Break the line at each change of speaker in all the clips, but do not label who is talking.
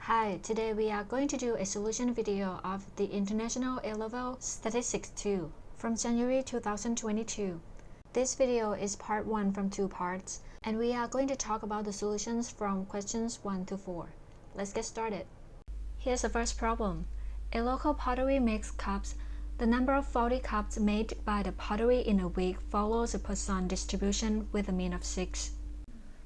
Hi, today we are going to do a solution video of the International A-Level Statistics 2 from January 2022. This video is part 1 from 2 parts, and we are going to talk about the solutions from questions 1 to 4. Let's get started. Here's the first problem. A local pottery makes cups. The number of faulty cups made by the pottery in a week follows a Poisson distribution with a mean of 6.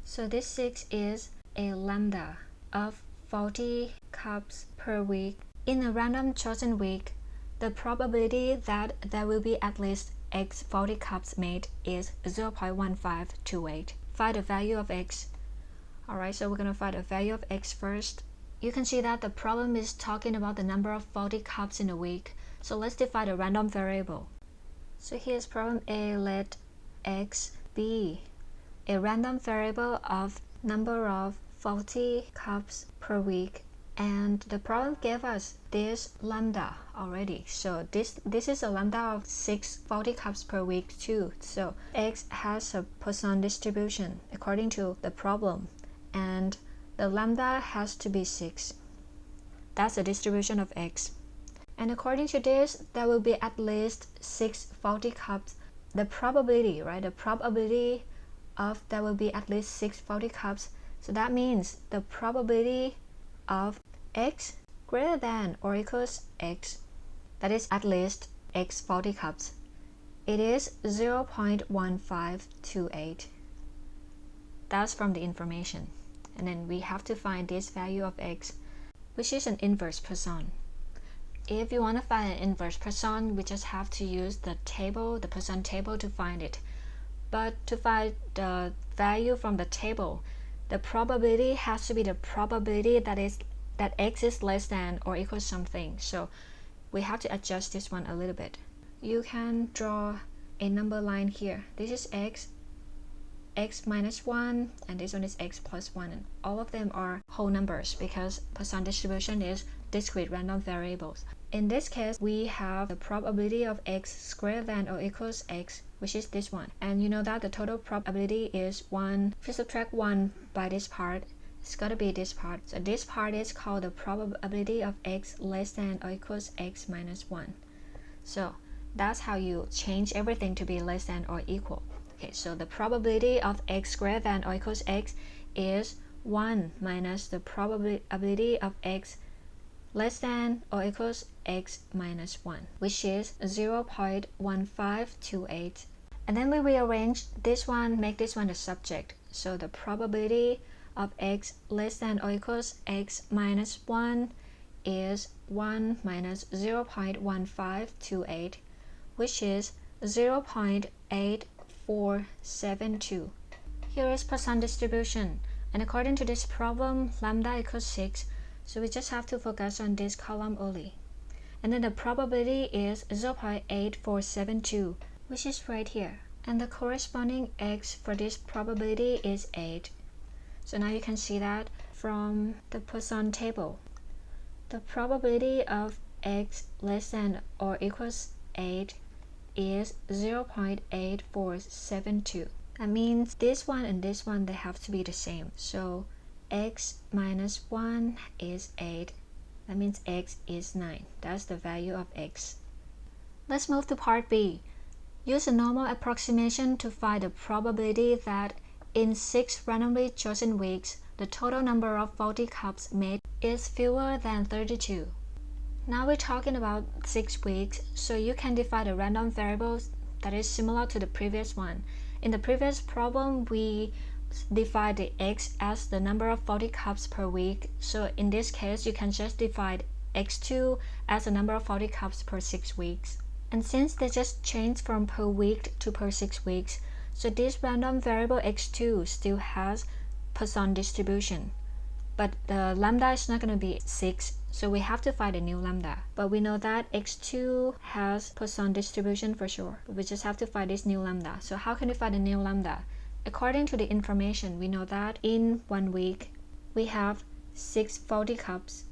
So this 6 is a lambda of faulty cups per week. In a random chosen week, the probability that there will be at least x faulty cups made is 0.1528. Find the value of x. Alright, so we're going to find the value of x first. You can see that the problem is talking about the number of faulty cups in a week. So let's define a random variable. So here's problem A. Let x be a random variable of number of faulty cups per week, and the problem gave us this lambda already. So this is a lambda of 6 faulty cups per week too. So x has a Poisson distribution according to the problem, and the lambda has to be 6. That's the distribution of x. And according to this, there will be at least 6 faulty cups. The probability, right? The probability of there will be at least 6 faulty cups. So that means the probability of x greater than or equals x, that is at least x faulty cups, it is 0.1528. That's from the information. And then we have to find this value of x, which is an inverse Poisson. If you want to find an inverse Poisson, we just have to use the table, the Poisson table, to find it. But to find the value from the table, the probability has to be the probability that x is less than or equals something. So we have to adjust this one a little bit. You can draw a number line here. This is x minus 1, and this one is x plus 1. And all of them are whole numbers because Poisson distribution is discrete random variables. In this case, we have the probability of x greater than or equals x, which is this one. And you know that the total probability is 1. If you subtract 1 by this part, it's got to be this part. So this part is called the probability of x less than or equals x minus 1. So that's how you change everything to be less than or equal. Okay, so the probability of x greater than or equals x is 1 minus the probability of x less than or equals x minus 1, which is 0.1528. And then we rearrange this one, make this one the subject. So the probability of x less than or equals x minus 1 is 1 minus 0.1528, which is 0.8472. Here is Poisson distribution. And according to this problem, lambda equals 6. So we just have to focus on this column only. And then the probability is 0.8472, which is right here. And the corresponding x for this probability is 8. So now you can see that from the Poisson table. The probability of x less than or equals 8 is 0.8472. That means this one and this one, they have to be the same. So x minus 1 is 8. That means x is 9. That's the value of x. Let's move to part B. Use a normal approximation to find the probability that in 6 randomly chosen weeks, the total number of faulty cups made is fewer than 32. Now we're talking about 6 weeks, so you can define a random variable that is similar to the previous one. In the previous problem, we divide the x as the number of faulty cups per week. So in this case, you can just divide x2 as the number of faulty cups per 6 weeks. And since they just changed from per week to per 6 weeks, so this random variable x2 still has Poisson distribution. But the lambda is not going to be 6, so we have to find a new lambda. But we know that x2 has Poisson distribution for sure. We just have to find this new lambda. So how can we find a new lambda? According to the information, we know that in 1 week, we have 6 faulty cups.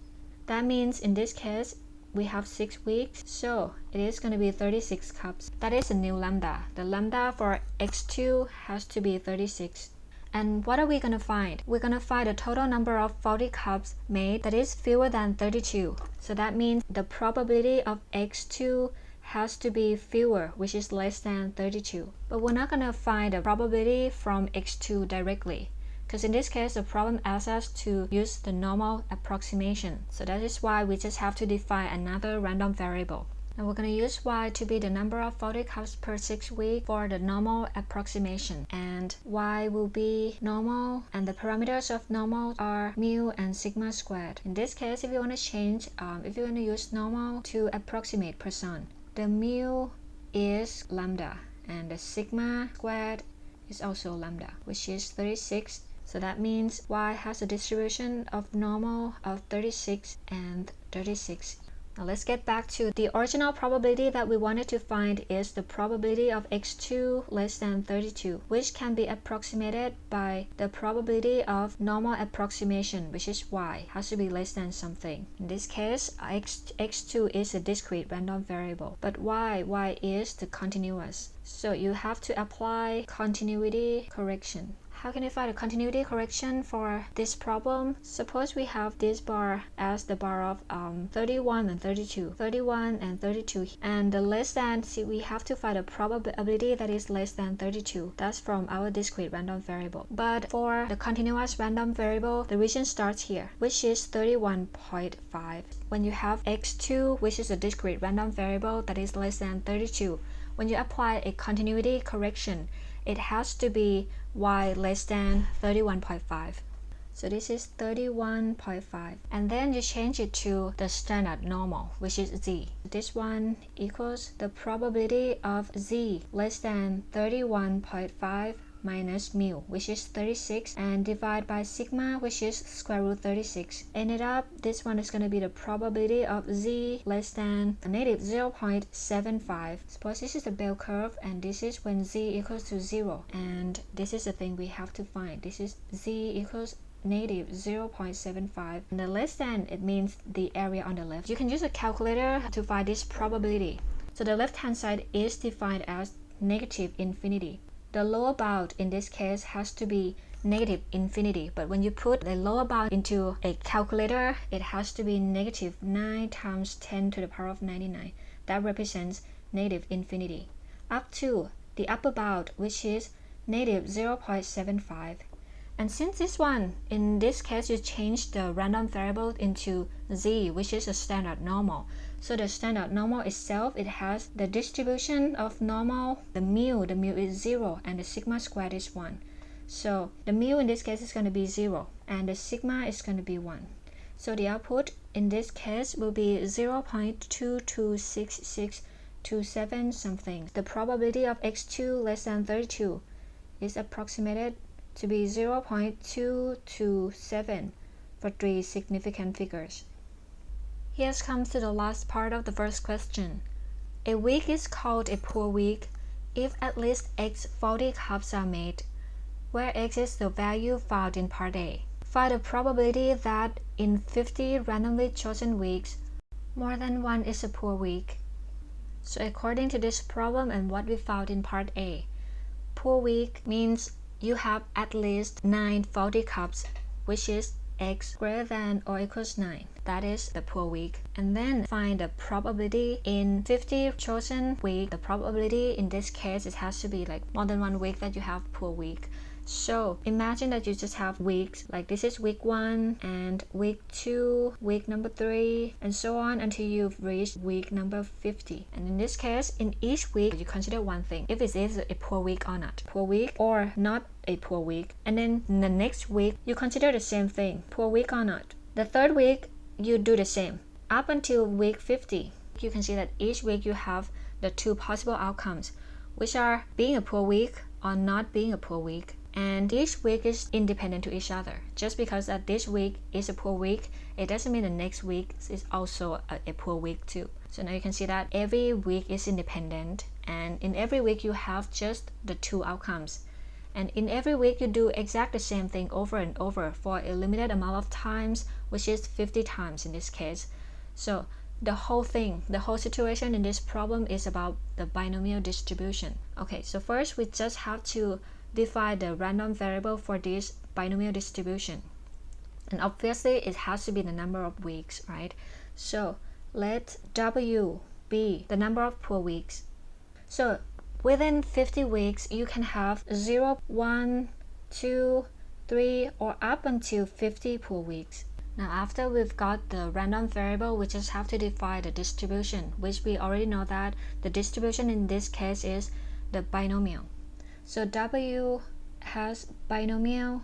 That means in this case, we have 6 weeks, so it is going to be 36 cups. That is a new lambda. The lambda for x2 has to be 36. And what are we going to find? We're going to find the total number of faulty cups made that is fewer than 32. So that means the probability of x2 has to be fewer, which is less than 32. But we're not going to find the probability from x2 directly, because in this case the problem asks us to use the normal approximation. So that is why we just have to define another random variable. And we're going to use y to be the number of faulty cups per 6 weeks for the normal approximation. And y will be normal, and the parameters of normal are mu and sigma squared. In this case, if you want to change, if you want to use normal to approximate person, the mu is lambda, and the sigma squared is also lambda, which is 36. So that means y has a distribution of normal of 36 and 36. Now let's get back to the original probability that we wanted to find is the probability of x2 less than 32, which can be approximated by the probability of normal approximation, which is y, has to be less than something. In this case, x2 is a discrete random variable, but y is the continuous. So you have to apply continuity correction. How can you find a continuity correction for this problem? Suppose we have this bar as the bar of 31 and 32, 31 and 32, and the less than, see, we have to find a probability that is less than 32. That's from our discrete random variable. But for the continuous random variable, the region starts here, which is 31.5. When you have x2, which is a discrete random variable that is less than 32, when you apply a continuity correction, it has to be y less than 31.5. So this is 31.5. And then you change it to the standard normal, which is z. This one equals the probability of z less than 31.5 minus mu, which is 36, and divide by sigma, which is square root 36. Ended up, this one is going to be the probability of z less than negative 0.75. Suppose this is the bell curve, and this is when z equals to 0. And this is the thing we have to find. This is z equals negative 0.75. And the less than, it means the area on the left. You can use a calculator to find this probability. So the left hand side is defined as negative infinity. The lower bound in this case has to be negative infinity, but when you put the lower bound into a calculator, it has to be negative 9 times 10 to the power of 99. That represents negative infinity. Up to the upper bound, which is negative 0.75. And since this one, in this case, you change the random variable into z, which is a standard normal. So the standard normal itself, it has the distribution of normal, the mu is 0, and the sigma squared is 1. So the mu in this case is going to be 0, and the sigma is going to be 1. So the output in this case will be 0.226627 something. The probability of x2 less than 32 is approximated to be 0.227 for 3 significant figures. Here comes to the last part of the first question. A week is called a poor week if at least x faulty cups are made, where x is the value found in part A. Find the probability that in 50 randomly chosen weeks, more than one is a poor week. So according to this problem and what we found in part A, poor week means you have at least 9 faulty cups, which is x greater than or equals 9. That is the poor week. And then find the probability in 50 chosen week. The probability in this case, it has to be like more than 1 week that you have poor week. So imagine that you just have weeks, like this is week 1 and week 2, week number 3, and so on until you've reached week number 50. And in this case, in each week, you consider one thing, if it is a poor week or not. Poor week or not a poor week. And then in the next week, you consider the same thing, poor week or not. The third week, you do the same. Up until week 50, you can see that each week you have the 2 possible outcomes, which are being a poor week or not being a poor week. And each week is independent to each other. Just because that this week is a poor week, it doesn't mean the next week is also a poor week too. So now you can see that every week is independent, and in every week you have just the 2 outcomes. And in every week you do exactly the same thing over and over for a limited amount of times, which is 50 times in this case. So the whole thing, the whole situation in this problem is about the binomial distribution. Okay, so first we just have to define the random variable for this binomial distribution. And obviously it has to be the number of weeks, right? So let W be the number of poor weeks. So within 50 weeks, you can have 0, 1, 2, 3, or up until 50 poor weeks. Now after we've got the random variable, we just have to define the distribution, which we already know that the distribution in this case is the binomial. So W has binomial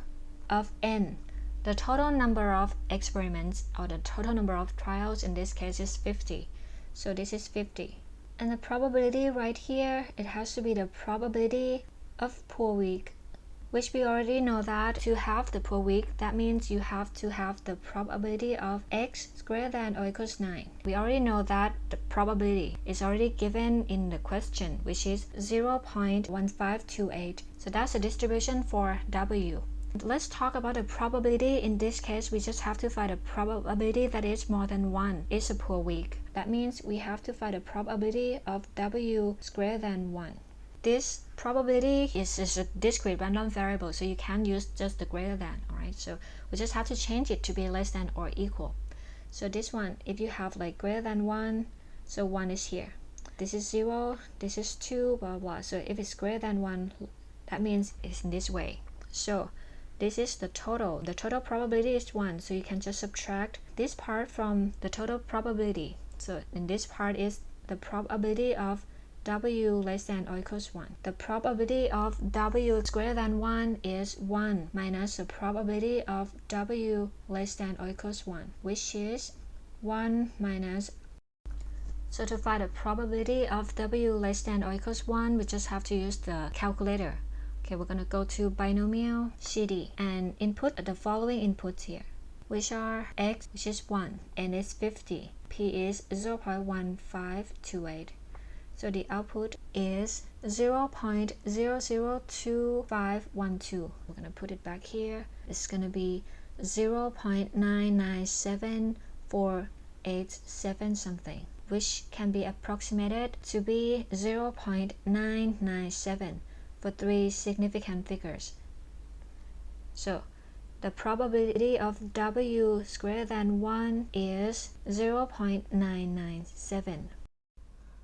of n. The total number of experiments, or the total number of trials in this case, is 50. So this is 50. And the probability right here, it has to be the probability of poor week, which we already know that to have the poor week, that means you have to have the probability of x greater than or equals 9. We already know that the probability is already given in the question, which is 0.1528. So that's the distribution for W. Let's talk about the probability. In this case, we just have to find a probability that is more than 1 is a poor week. That means we have to find a probability of W is greater than 1. This probability is just a discrete random variable, so you can't use just the greater than, alright? So we just have to change it to be less than or equal. So this one, if you have like greater than 1, so 1 is here. This is 0, this is 2, blah blah. So if it's greater than 1, that means it's in this way. So this is the total. The total probability is 1, so you can just subtract this part from the total probability. So in this part is the probability of W less than or equals 1. The probability of W is greater than 1 is 1 minus the probability of W less than or equals 1, which is 1 minus. So to find the probability of W less than or equals 1, we just have to use the calculator. Okay, we're going to go to binomial CD and input the following inputs here, which are x, which is 1, and it's 50. P is 0.1528. So the output is 0.002512. We're going to put it back here. It's going to be 0.99748 something, which can be approximated to be 0.997 for 3 significant figures. So the probability of W is greater than 1 is 0.997.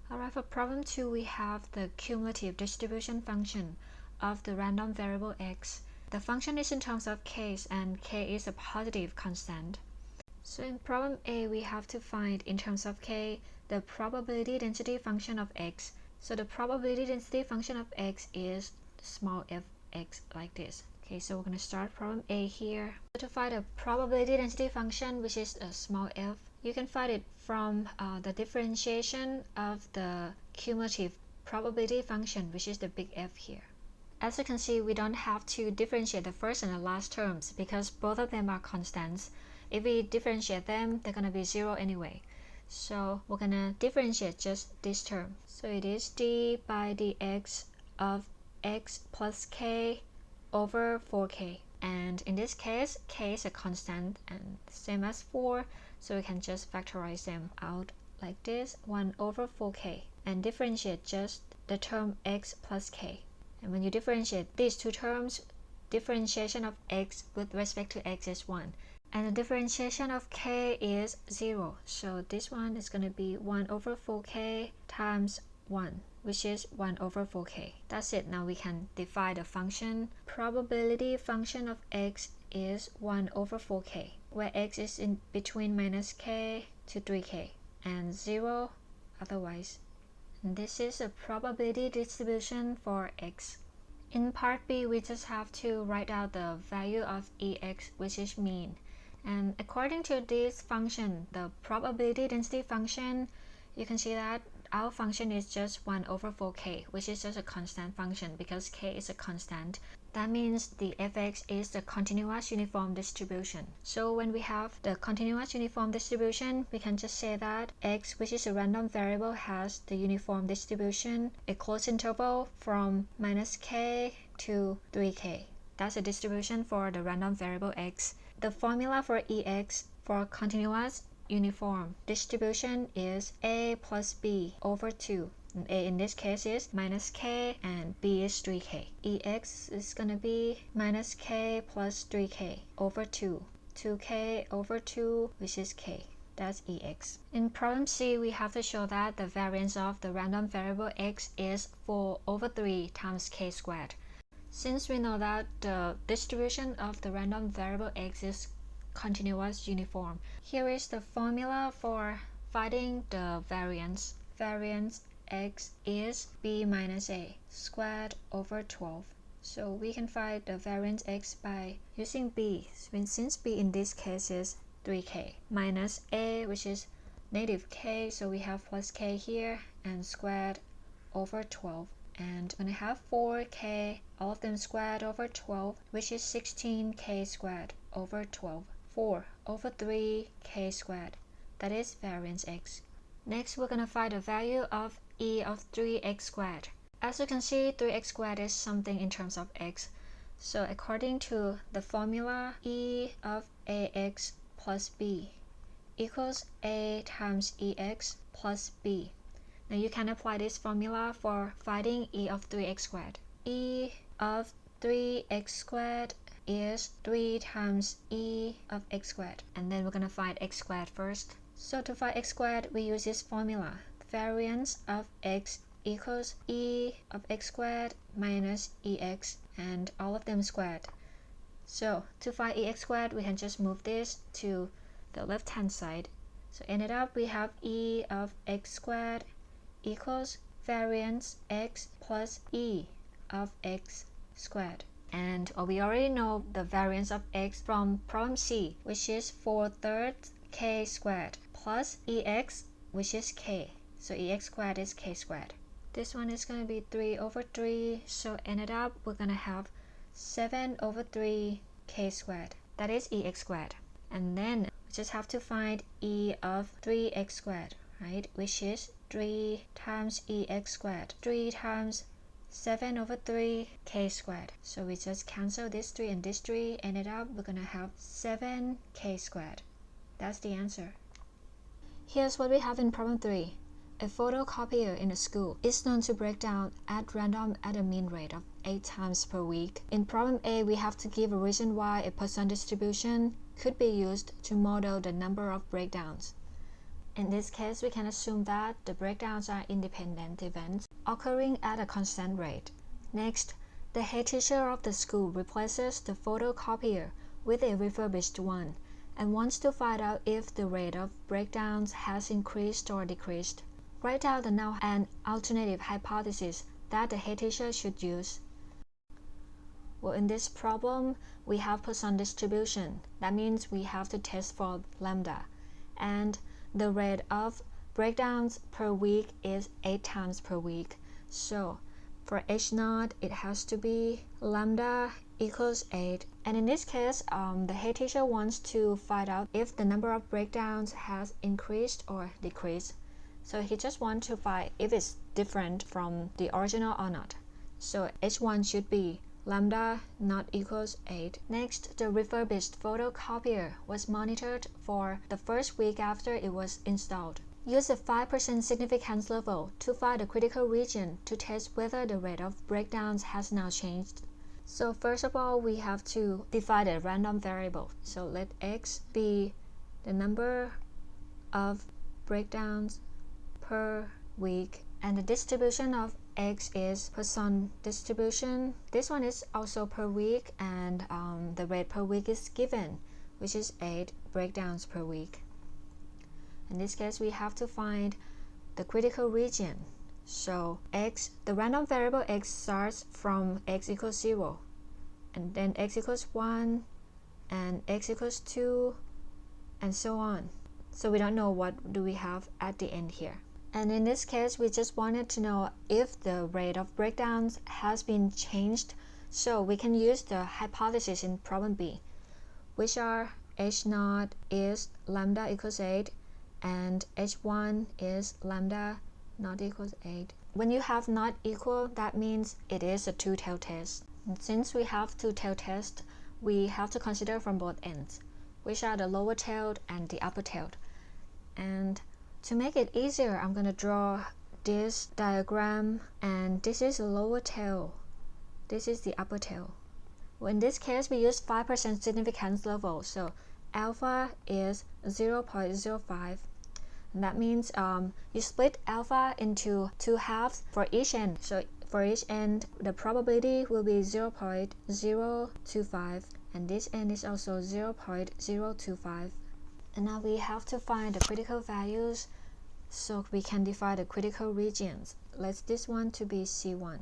Alright, for problem 2, we have the cumulative distribution function of the random variable x. The function is in terms of k's, and k is a positive constant. So in problem A, we have to find, in terms of k, the probability density function of x. So the probability density function of x is small f x, like this. Okay, so we're going to start problem A here. So to find a probability density function, which is a small f, you can find it from the differentiation of the cumulative probability function, which is the big F here. As you can see, we don't have to differentiate the first and the last terms because both of them are constants. If we differentiate them, they're going to be 0 anyway. So we're going to differentiate just this term. So it is d by dx of x plus k over 4k. And in this case, k is a constant and same as 4. So we can just factorize them out like this, 1 over 4k, and differentiate just the term x plus k. And when you differentiate these two terms, differentiation of x with respect to x is 1. And the differentiation of k is 0. So this one is going to be 1 over 4k times 1, which is 1 over 4k. That's it. Now we can define the function. Probability function of x is 1 over 4k, where x is in between minus k to 3k and 0 otherwise. And this is a probability distribution for x. In part B, we just have to write out the value of ex, which is mean. And according to this function, the probability density function, you can see that our function is just 1 over 4k, which is just a constant function because k is a constant. That means the fx is the continuous uniform distribution. So when we have the continuous uniform distribution, we can just say that x, which is a random variable, has the uniform distribution, a closed interval from minus k to 3k. That's the distribution for the random variable x. The formula for ex for continuous uniform distribution is a plus b over 2. A in this case is minus k and B is 3k. Ex is going to be minus k plus 3k over 2. 2k over 2, which is k. That's Ex. In problem C, we have to show that the variance of the random variable x is 4 over 3 times k squared. Since we know that the distribution of the random variable x is continuous uniform, here is the formula for finding the variance. Variance x is b minus a squared over 12. So we can find the variance x by using b, since b in this case is 3k, minus a, which is negative k, so we have plus k here, and squared over 12. And we're going to have 4k, all of them squared over 12, which is 16k squared over 12. 4 over 3k squared. That is variance x. Next, we're going to find the value of e of 3x squared. As you can see, 3x squared is something in terms of x. So according to the formula, e of ax plus b equals a times ex plus b. Now you can apply this formula for finding e of 3x squared. E of 3x squared is 3 times e of x squared. And then we're going to find x squared first. So to find x squared, we use this formula. Variance of x equals e of x squared minus ex, and all of them squared. So to find ex squared, we can just move this to the left hand side. So ended up we have e of x squared equals variance x plus e of x squared. And we already know the variance of x from problem C, which is 4/3 k squared plus ex, which is k. So ex squared is k squared. This one is going to be 3 over 3, so ended up we're going to have 7 over 3 k squared. That is ex squared. And then we just have to find e of 3x squared, right? Which is 3 times ex squared. 3 times 7 over 3 k squared. So we just cancel this 3 and this 3. Ended up we're going to have 7k squared. That's the answer. Here's what we have in problem 3. A photocopier in a school is known to break down at random at a mean rate of 8 times per week. In problem A, we have to give a reason why a Poisson distribution could be used to model the number of breakdowns. In this case, we can assume that the breakdowns are independent events occurring at a constant rate. Next, the head teacher of the school replaces the photocopier with a refurbished one and wants to find out if the rate of breakdowns has increased or decreased. Write out the now and alternative hypothesis that the head teacher should use. Well, in this problem, we have Poisson distribution. That means we have to test for lambda. And the rate of breakdowns per week is 8 times per week. So for H0, it has to be lambda equals 8. And in this case, the head teacher wants to find out if the number of breakdowns has increased or decreased. So he just wants to find if it's different from the original or not. So H1 should be lambda not equals 8. Next, the refurbished photocopier was monitored for the first week after it was installed. Use a 5% significance level to find the critical region to test whether the rate of breakdowns has now changed. So first of all, we have to define a random variable. So let x be the number of breakdowns per week, and the distribution of x is Poisson distribution. This one is also per week, and the rate per week is given, which is 8 breakdowns per week. In this case, we have to find the critical region. So x, the random variable x starts from x equals 0, and then x equals 1, and x equals 2, and so on. So we don't know what do we have at the end here. And in this case, we just wanted to know if the rate of breakdowns has been changed. So we can use the hypothesis in problem B, which are H0 is lambda equals 8, and H1 is lambda not equals 8. When you have not equal, that means it is a two-tailed test. And since we have two-tailed test, we have to consider from both ends, which are the lower-tailed and the upper-tailed. And to make it easier, I'm going to draw this diagram, and this is the lower tail, this is the upper tail. Well, in this case, we use 5% significance level, so alpha is 0.05. And that means you split alpha into 2 halves for each end. So for each end, the probability will be 0.025, and this end is also 0.025. And now we have to find the critical values so we can define the critical regions. Let's this one to be C1,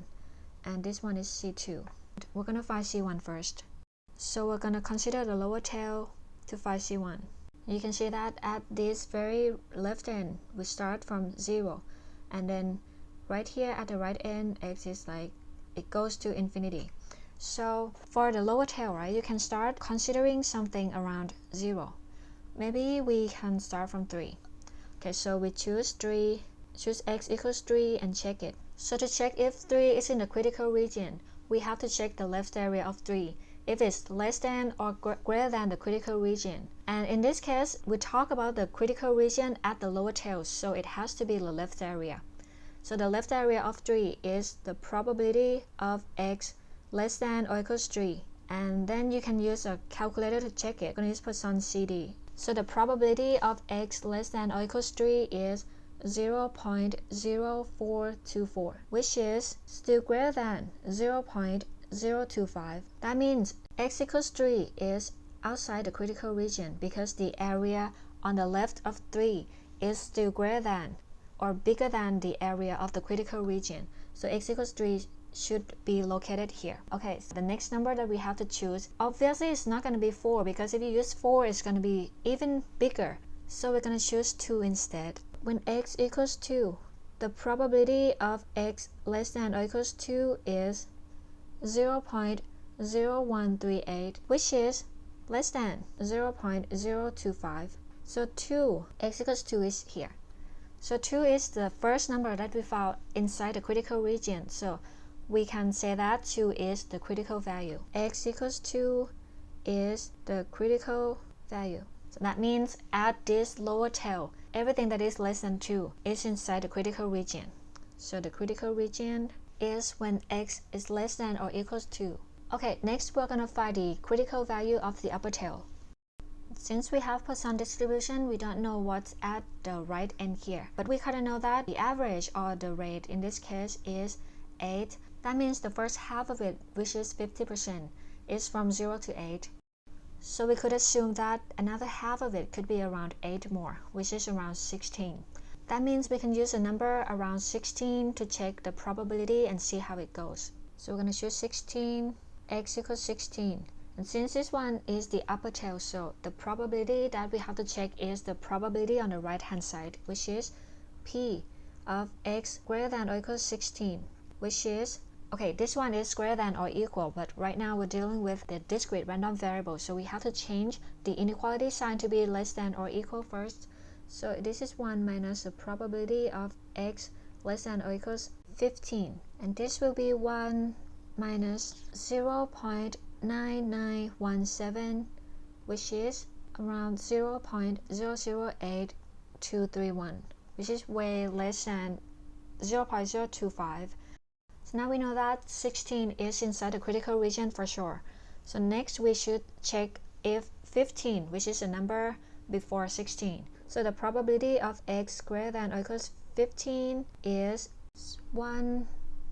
and this one is C2. We're going to find C1 first. So we're going to consider the lower tail to find C1. You can see that at this very left end, we start from 0, and then right here at the right end, x is like, it goes to infinity. So for the lower tail, right, you can start considering something around 0. Maybe we can start from 3. Okay, so we choose 3, choose x equals 3 and check it. So to check if 3 is in the critical region, we have to check the left area of 3, if it's less than or greater than the critical region. And in this case, we talk about the critical region at the lower tail, so it has to be the left area. So the left area of 3 is the probability of x less than or equals 3. And then you can use a calculator to check it. I'm going to use Poisson CD. So the probability of x less than or equals 3 is 0.0424, which is still greater than 0.025. That means x equals 3 is outside the critical region because the area on the left of 3 is still greater than or bigger than the area of the critical region. So x equals 3 should be located here. Okay, so the next number that we have to choose, obviously it's not going to be 4, because if you use 4, it's going to be even bigger. So we're going to choose 2 instead. When x equals 2, the probability of x less than or equals 2 is 0.0138, which is less than 0.025. So 2, x equals 2 is here. So 2 is the first number that we found inside the critical region. So we can say that 2 is the critical value. X equals 2 is the critical value. So that means at this lower tail, everything that is less than 2 is inside the critical region. So the critical region is when x is less than or equals 2. Okay, next we're going to find the critical value of the upper tail. Since we have Poisson distribution, we don't know what's at the right end here. But we kind of know that the average or the rate in this case is 8. That means the first half of it, which is 50%, is from 0 to 8. So we could assume that another half of it could be around 8 more, which is around 16. That means we can use a number around 16 to check the probability and see how it goes. So we're going to choose 16, x equals 16. And since this one is the upper tail, so the probability that we have to check is the probability on the right hand side, which is p of x greater than or equals 16, which is, okay, this one is greater than or equal, but right now we're dealing with the discrete random variable, so we have to change the inequality sign to be less than or equal first. So this is 1 minus the probability of x less than or equals 15, and this will be 1 minus 0.9917, which is around 0.008231, which is way less than 0.025. So now we know that 16 is inside the critical region for sure. So next we should check if 15, which is a number before 16. So the probability of x greater than or equals 15 is 1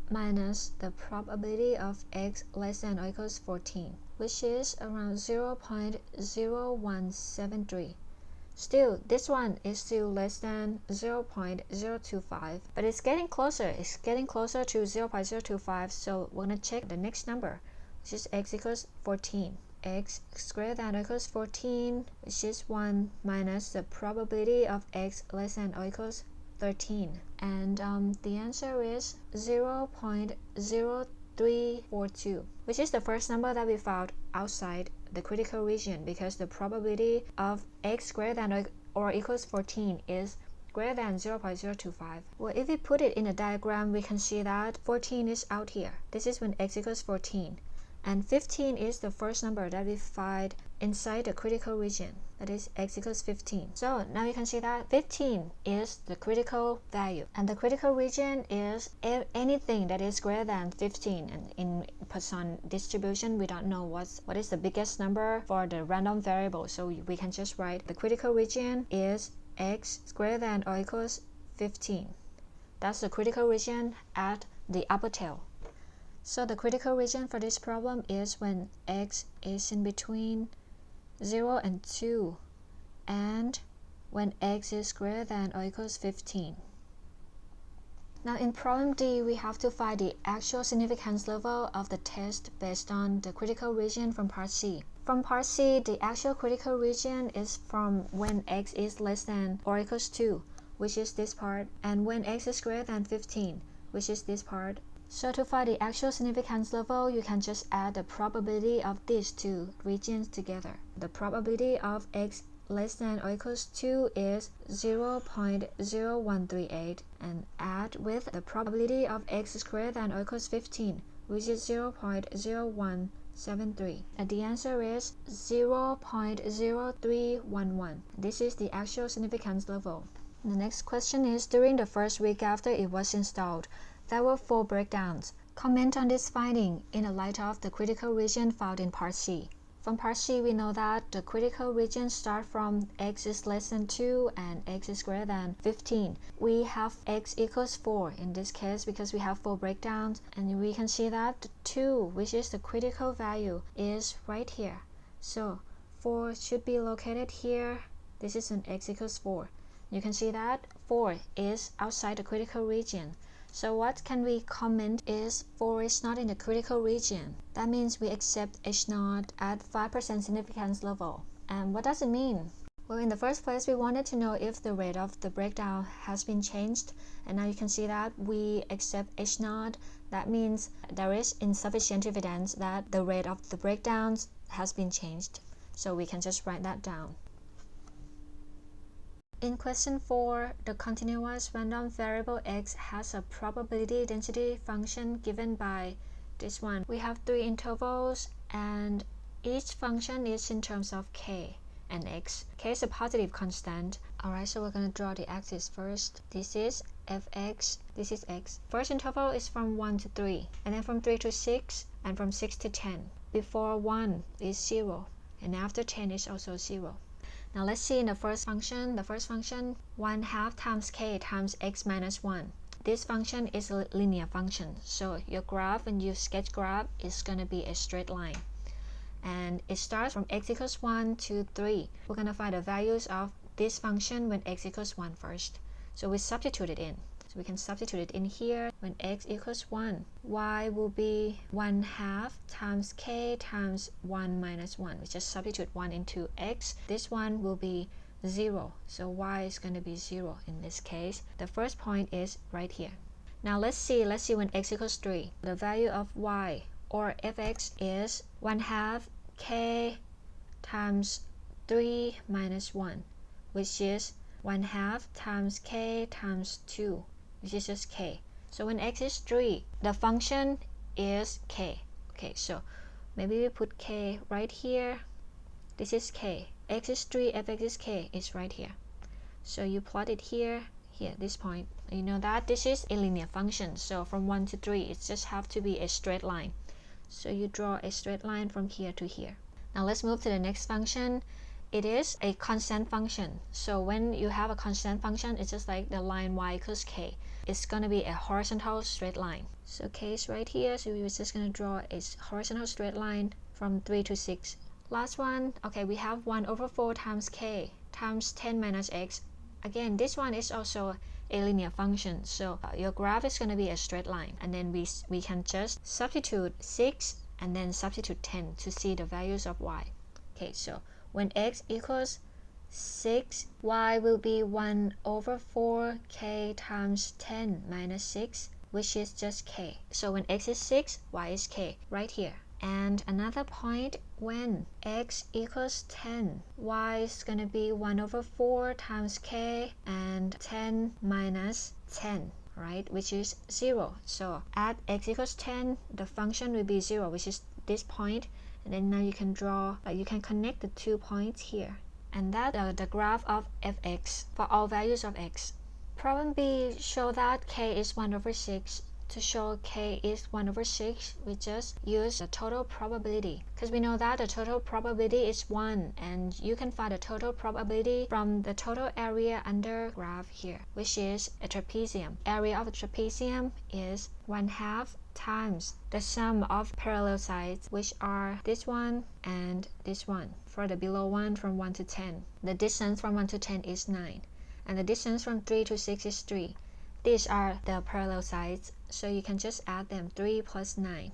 minus the probability of x less than or equals 14, which is around 0.0173. Still, this one is still less than 0.025, but it's getting closer. It's getting closer to 0.025, so we're going to check the next number, which is x equals 14. X is greater than or equals 14, which is 1 minus the probability of x less than or equals 13. And the answer is 0.0342, which is the first number that we found outside the critical region, because the probability of x greater than or equals 14 is greater than 0.025. Well, if we put it in a diagram, we can see that 14 is out here. This is when x equals 14. And 15 is the first number that we find inside the critical region, that is x equals 15. So now you can see that 15 is the critical value, and the critical region is anything that is greater than 15. And in Poisson distribution, we don't know what is the biggest number for the random variable, so we can just write the critical region is x greater than or equals 15. That's the critical region at the upper tail. So the critical region for this problem is when x is in between 0 and 2, and when x is greater than or equals 15. Now in problem D, we have to find the actual significance level of the test based on the critical region from part C. From part C, the actual critical region is from when x is less than or equals 2, which is this part, and when x is greater than 15, which is this part. So to find the actual significance level, you can just add the probability of these two regions together. The probability of x less than or equals 2 is 0.0138, and add with the probability of x is greater than or equals 15, which is 0.0173. And the answer is 0.0311. This is the actual significance level. The next question is, during the first week after it was installed, there were 4 breakdowns. Comment on this finding in the light of the critical region found in part C. From part C, we know that the critical region starts from x is less than 2 and x is greater than 15. We have x equals 4 in this case because we have 4 breakdowns, and we can see that 2, which is the critical value, is right here. So 4 should be located here. This is an x equals 4. You can see that 4 is outside the critical region. So what can we comment is 4 is not in the critical region. That means we accept H0 at 5% significance level. And what does it mean? Well, in the first place, we wanted to know if the rate of the breakdown has been changed. And now you can see that we accept H0. That means there is insufficient evidence that the rate of the breakdowns has been changed. So we can just write that down. In question 4, the continuous random variable x has a probability density function given by this one. We have 3 intervals, and each function is in terms of k and x. K is a positive constant. Alright, so we're going to draw the axis first. This is fx, this is x. First interval is from 1 to 3, and then from 3 to 6, and from 6 to 10. Before 1 is 0, and after 10 is also 0. Now let's see in the first function. The first function, 1/2 times k times x minus 1. This function is a linear function. So your graph, when you sketch graph, is going to be a straight line. And it starts from x equals 1 to 3. We're going to find the values of this function when x equals 1 first. So we substitute it in. So we can substitute it in here. When x equals 1, y will be 1/2 times k times 1 minus 1. We just substitute 1 into x. This one will be 0. So y is going to be 0 in this case. The first point is right here. Now let's see when x equals 3. The value of y, or fx, is 1/2 k times 3 minus 1, which is 1/2 times k times 2. Which is just k. So when x is 3, the function is k. Okay, so maybe we put k right here. This is k. X is 3, fx is k, is right here. So you plot it here, this point. You know that this is a linear function. So from 1 to 3, it just have to be a straight line. So you draw a straight line from here to here. Now let's move to the next function. It is a constant function. So when you have a constant function, it's just like the line y equals k. It's going to be a horizontal straight line. So k is right here, so we're just going to draw a horizontal straight line from 3 to 6. Last one, okay, we have 1/4 times k times 10 minus x. Again, this one is also a linear function. So your graph is going to be a straight line. And then we can just substitute 6 and then substitute 10 to see the values of y. Okay, so when x equals 6, y will be 1/4 k times 10 minus 6, which is just k. So when x is 6, y is k, right here. And another point, when x equals 10, y is going to be 1/4 times k and 10 minus 10, right, which is 0. So at x equals 10, the function will be 0, which is this point, and then now you can draw, you can connect the 2 points here, and that's the graph of fx for all values of x. Problem B show that k is 1 over 6. To show k is 1 over 6, we just use the total probability, because we know that the total probability is 1, and you can find the total probability from the total area under graph here, which is a trapezium. Area of a trapezium is 1/2 times the sum of parallel sides, which are this one and this one. For the below one, from 1 to 10, the distance from 1 to 10 is 9, and the distance from 3 to 6 is 3. These are the parallel sides, so you can just add them, 3 plus 9.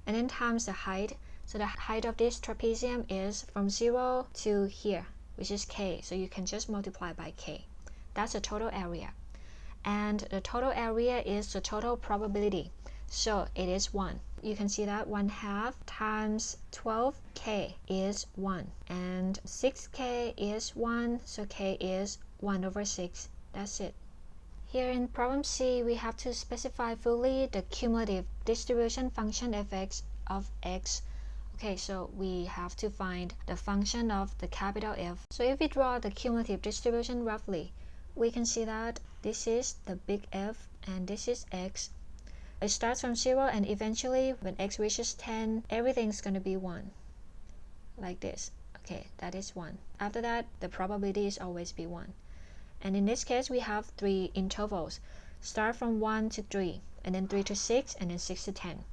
And then times the height. So the height of this trapezium is from 0 to here, which is k. So you can just multiply by k. That's the total area. And the total area is the total probability. So it is 1. You can see that 1/2 times 12k is 1. And 6k is 1, so k is 1 over 6. That's it. Here in problem C, we have to specify fully the cumulative distribution function fx of x. Okay, so we have to find the function of the capital F. So if we draw the cumulative distribution roughly, we can see that this is the big F and this is x. It starts from 0, and eventually when x reaches 10, everything's going to be 1. Like this. Okay, that is 1. After that, the probability is always be 1. And in this case, we have 3 intervals. Start from 1 to 3, and then 3 to 6, and then 6 to 10.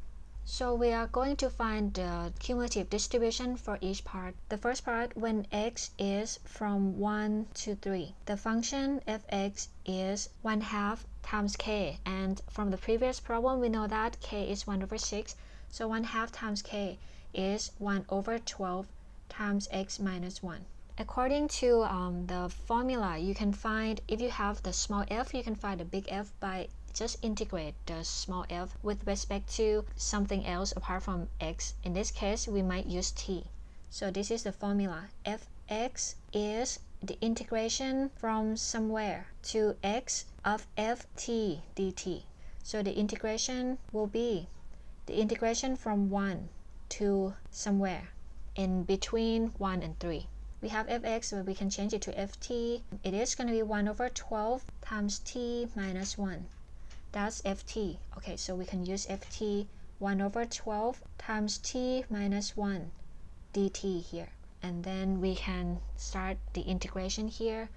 So we are going to find the cumulative distribution for each part. The first part, when x is from 1 to 3. The function fx is 1/2 times k. And from the previous problem, we know that k is 1 over 6. So 1/2 times k is 1 over 12 times x minus 1. According to the formula, you can find, if you have the small f, you can find the big F by just integrate the small f with respect to something else apart from x. In this case, we might use t. So this is the formula. Fx is the integration from somewhere to x of ft dt. So the integration will be the integration from 1 to somewhere in between 1 and 3. We have fx, but we can change it to ft. It is going to be 1 over 12 times t minus 1. That's ft. Okay, so we can use ft 1 over 12 times t minus 1 dt here. And then we can start the integration here.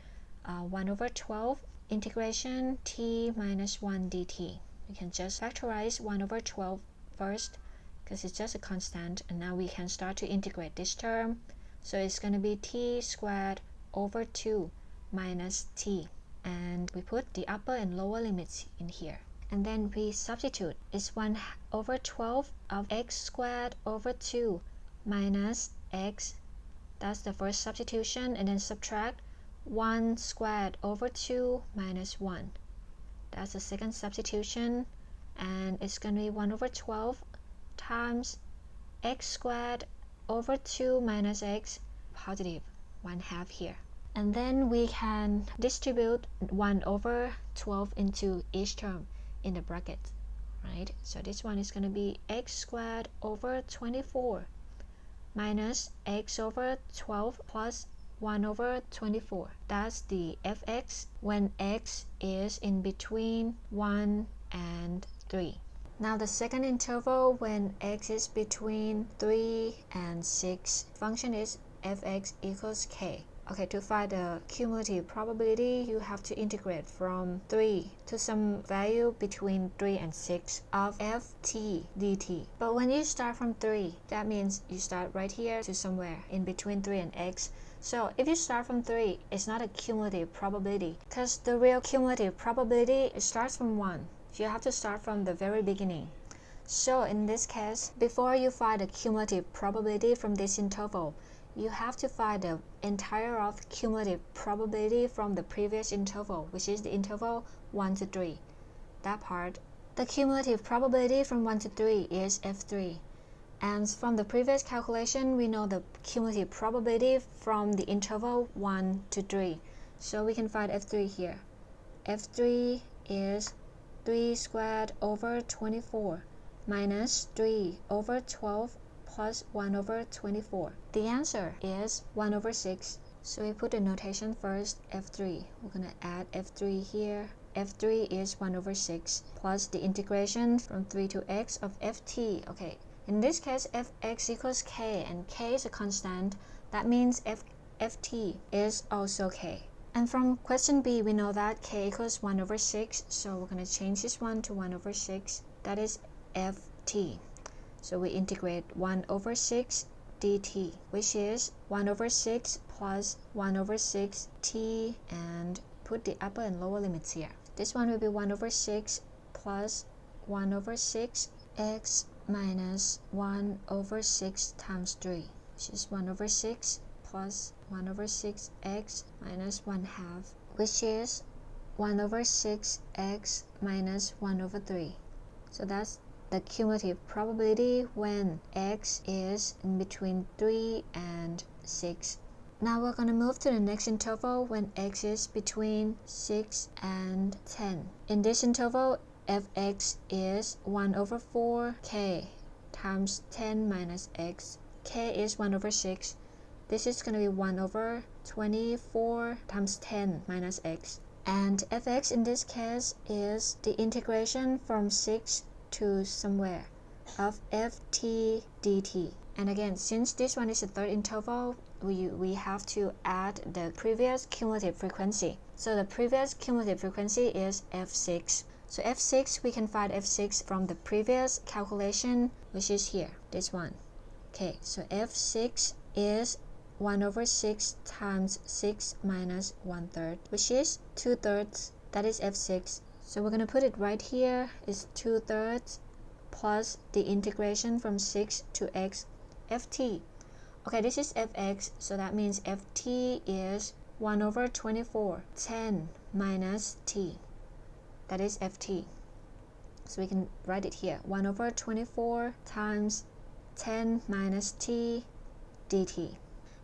1 over 12 integration t minus 1 dt. We can just factorize 1 over 12 first, because it's just a constant. And now we can start to integrate this term. So it's going to be t squared over 2 minus t. And we put the upper and lower limits in here. And then we substitute. It's 1 over 12 of x squared over 2 minus x. That's the first substitution. And then subtract 1 squared over 2 minus 1. That's the second substitution. And it's going to be 1 over 12 times x squared over 2 minus x, positive 1/2 here. And then we can distribute 1 over 12 into each term in the bracket, right? So this one is going to be x squared over 24 minus x over 12 plus 1 over 24. That's the fx when x is in between 1 and 3. Now the second interval, when x is between 3 and 6, function is fx equals k. Okay, to find the cumulative probability, you have to integrate from 3 to some value between 3 and 6 of ft dt. But when you start from 3, that means you start right here to somewhere in between 3 and x. So if you start from 3, it's not a cumulative probability, because the real cumulative probability, it starts from 1. You have to start from the very beginning. So in this case, before you find the cumulative probability from this interval, you have to find the entire of cumulative probability from the previous interval, which is the interval 1 to 3. That part. The cumulative probability from 1 to 3 is f3. And from the previous calculation, we know the cumulative probability from the interval 1 to 3. So we can find f3 here. f3 is 3 squared over 24 minus 3 over 12 plus 1 over 24. The answer is 1 over 6. So we put the notation first, f3. We're going to add f3 here. f3 is 1 over 6 plus the integration from 3 to x of ft. Okay, in this case, fx equals k, and k is a constant. That means ft is also k. And from question B, we know that k equals 1 over 6, so we're going to change this one to 1 over 6. That is ft. So we integrate 1 over 6 dt, which is 1 over 6 plus 1 over 6 t, and put the upper and lower limits here. This one will be 1 over 6 plus 1 over 6 x minus 1 over 6 times 3, which is 1 over 6 plus 1 over 6 x minus 1 half, which is 1 over 6 x minus 1 over 3. So that's the cumulative probability when x is in between 3 and 6. Now we're going to move to the next interval when x is between 6 and 10. In this interval, fx is 1 over 4k times 10 minus x. K is 1 over 6. This is going to be 1 over 24 times 10 minus x. And fx in this case is the integration from 6 to somewhere of ft dt. And again, since this one is a third interval, we have to add the previous cumulative frequency. So the previous cumulative frequency is f6. So f6, we can find f6 from the previous calculation, which is here, this one. Okay, so f6 is 1 over 6 times 6 minus 1/3, which is 2/3. That is f6. So we're going to put it right here, is 2/3 plus the integration from 6 to x ft. Okay, this is fx, so that means ft is 1 over 24, 10 minus t. That is ft. So we can write it here, 1 over 24 times 10 minus t dt.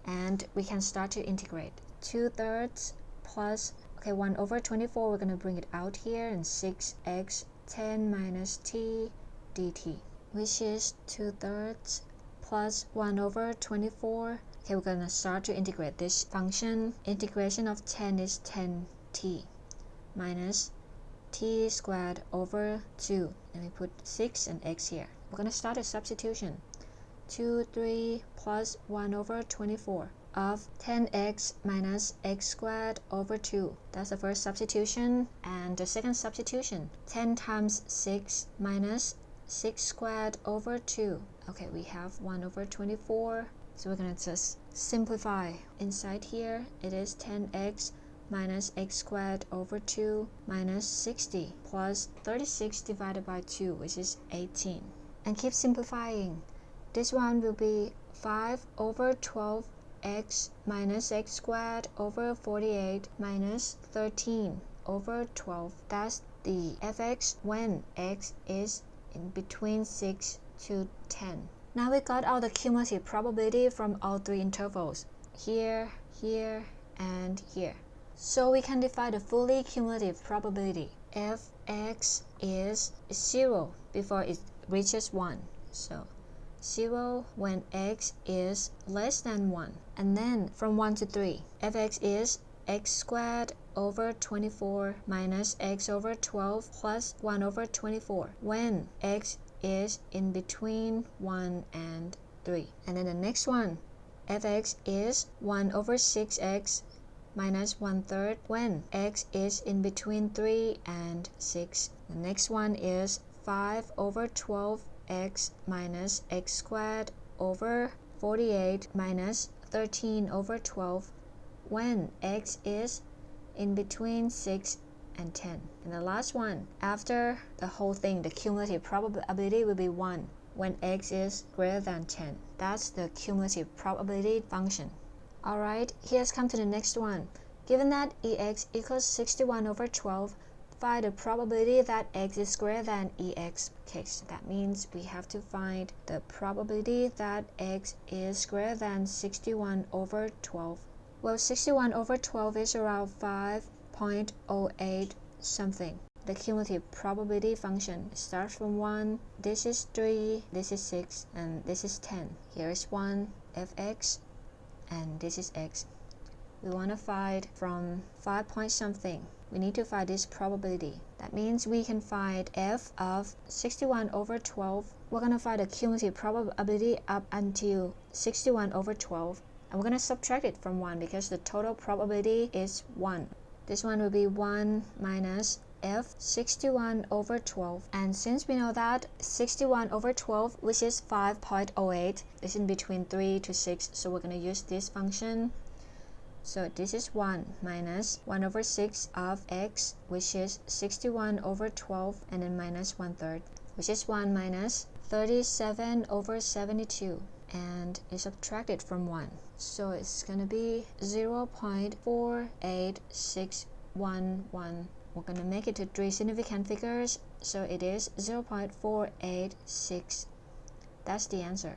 And we can start to integrate. 2/3 plus, okay, 1 over 24, we're going to bring it out here, and 6x 10 minus t dt, which is 2/3 plus 1 over 24. Okay, we're going to start to integrate this function. Integration of 10 is 10t minus t squared over 2. And we put 6 and x here. We're going to start a substitution. 2, 3 plus 1 over 24 of 10x minus x squared over 2. That's the first substitution. And the second substitution, 10 times 6 minus 6 squared over 2. Okay, we have 1 over 24. So we're going to just simplify. Inside here, it is 10x minus x squared over 2 minus 60 plus 36 divided by 2, which is 18. And keep simplifying. This one will be 5 over 12x minus x squared over 48 minus 13 over 12. That's the fx when x is in between 6 to 10. Now we got all the cumulative probability from all three intervals, here, here, and here. So we can define the fully cumulative probability. Fx is 0 before it reaches 1. So 0 when x is less than 1. And then from 1 to 3, fx is x squared over 24 minus x over 12 plus 1 over 24 when x is in between 1 and 3. And then the next one, fx is 1 over 6x minus 1/3 when x is in between 3 and 6. The next one is 5 over 12x minus x squared over 48 minus 13 over 12 when x is in between 6 and 10. And the last one, after the whole thing, the cumulative probability will be 1 when x is greater than 10. That's the cumulative probability function. Alright, here's come to the next one. Given that ex equals 61 over 12, find the probability that x is greater than ex. Okay, so that means we have to find the probability that x is greater than 61 over 12. Well, 61 over 12 is around 5.08 something. the cumulative probability function starts from 1, this is 3, this is 6, and this is 10. Here is 1, fx, and this is x. We want to find from 5 point something. We need to find this probability. That means we can find f of 61 over 12. We're going to find the cumulative probability up until 61 over 12. And we're going to subtract it from 1 because the total probability is 1. This one will be 1 minus f 61 over 12. And since we know that 61 over 12, which is 5.08, is in between 3 to 6, so we're going to use this function. So this is 1 minus 1 over 6 of x, which is 61 over 12, and then minus 1/3, which is 1 minus 37 over 72, and is subtracted from 1. So it's going to be 0.48611. We're going to make it to 3 significant figures, so it is 0.486. That's the answer.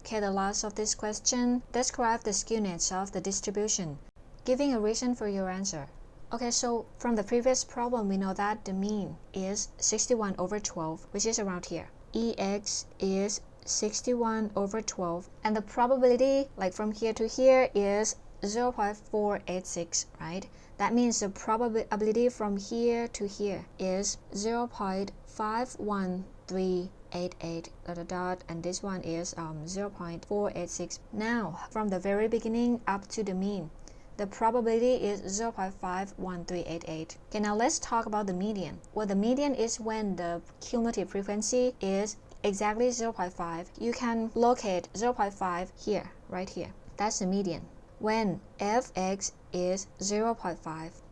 Okay, the last of this question. Describe the skewness of the distribution, giving a reason for your answer. Okay, so from the previous problem, we know that the mean is 61 over 12, which is around here. Ex is 61 over 12, and the probability, like from here to here, is 0.486, right? That means the probability from here to here is 0.51388 ... and this one is 0.486. Now, from the very beginning up to the mean, the probability is 0.51388. Okay, now let's talk about the median. Well, the median is when the cumulative frequency is exactly 0.5. You can locate 0.5 here, right here. That's the median. When fx is 0.5.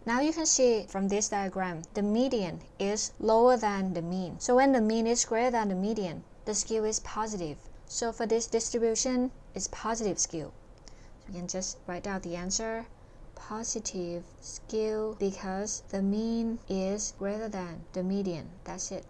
Now you can see from this diagram, the median is lower than the mean. So when the mean is greater than the median, the skew is positive. So for this distribution, it's positive skew. So you can just write down the answer, positive skew, because the mean is greater than the median. That's it.